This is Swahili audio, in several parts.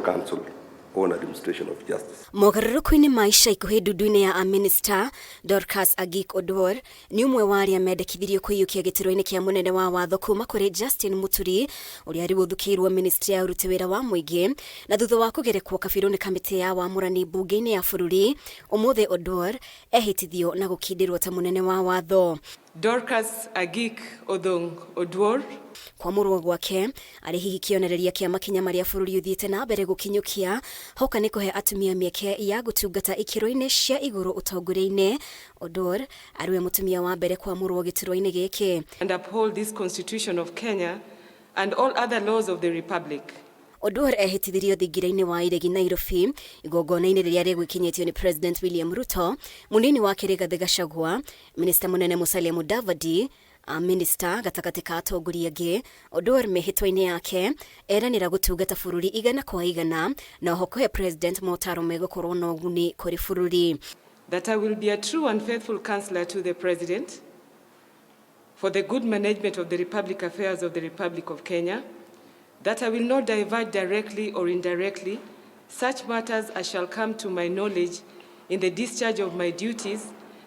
Council on Administration of Justice. Mogarũrũku-inĩ maisha ikuhĩ ndundu-inĩ ya MINISTA Dorcas Agik Oduor ni umwe wa arĩa mendekithirio kũiyũkia gĩturwa-inĩ kĩa mũnene wa watho kuma kũrĩ Justin Muturi ũrĩa rĩu ũthukĩirwo Ministry ya ũruti wĩra wa mũingĩ na thutha wa kũgerekwo kabirũ nĩ kamĩtĩ ya wamũrani mbunge-inĩ ya bũrũri. Ũmũthĩ Oduor ehĩtithio na gũkindĩrwo ta mũnene wa watho. Dorcas Agik Oduor kwamurwo gwake arĩ hihi kĩonereria kĩa makinya marĩa bũrũri ũthiĩte na mbere gũkinyũkia hoka nĩ kũhe atumia mĩeke ya gũtungata ikĩro-inĩ cia igũrũ ũtongoria-inĩ. Oduor arĩwe mũtumia wa mbere kwamurwo gĩturwa-inĩ gĩkĩ. And uphold this constitution of Kenya and all other laws of the republic. Oduor ehĩtithirio thingira-inĩ wa IREGI Nairobi igongona-inĩ rĩrĩa rĩgũkinyĩtio ni President William Ruto, munini wake Rigathi Gachagua, Minista Munene Musalia Mudavadi, Minista gatagatĩ ka atongoria angĩ. Oduor mĩhĩtwa-inĩ yake eranĩra gũtungata bũrũri igana kwa igana na oho kũhe President MOTARO megũkorwo na ũguni kũrĩ bũrũri. That I will be a true and faithful counselor to the President for the good management of the public affairs of the Republic of Kenya. That I will not divert directly or indirectly such matters as shall come to my knowledge in the discharge of my duties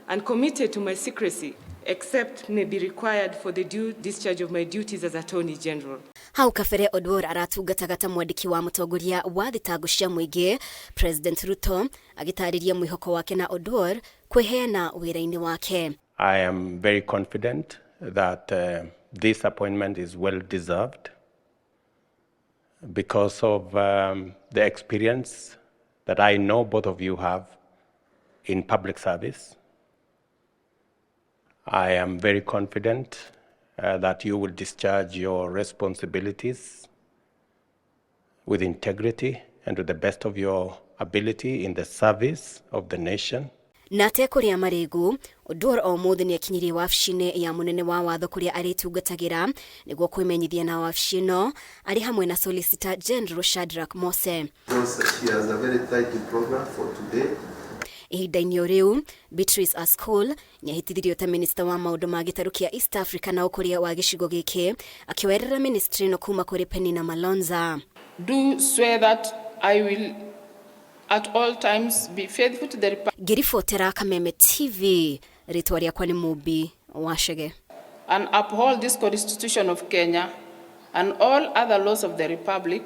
and committed to my secrecy, except may be required for the due discharge of my duties as Attorney General. Hau kabere Oduor aratungataga ta mwandĩki wa mũtongoria wa thitango cia mũingĩ. President Ruto agĩtarĩria mwĩhoko wake na Oduor kwĩheana wĩra-inĩ wake. I am very confident that this appointment is well deserved because of the experience that I know both of you have in public service. I am very confident that you will discharge your responsibilities with integrity and to the best of your ability in the service of the nation. Nate kũrĩa marĩgu, Oduor o mũthĩ nĩ akinyirie wabici-inĩ ya mũnene wa watho kũrĩa arĩtungatagĩra nĩguo kwĩmenyithia na wabici ĩno arĩ hamwe na Solicitor General Shadrack Mose. She has a very tight program for today. Ihinda-inĩ o rĩu, BEATRICE ASKUL nĩahĩtithirio ta Minista wa maũndũ ma gĩtarũ kĩa East Africa na ũkũria wa gĩcigo gĩkĩ akĩwerera ministry ĩno kuma kũrĩ Penina Malonza. Do swear that I will at all times be faithful to the Republic. Ngĩribotera Kameme TV, rĩtwa rĩakwa nĩ Mũmbi Wachege. And uphold this Constitution of Kenya and all other laws of the Republic.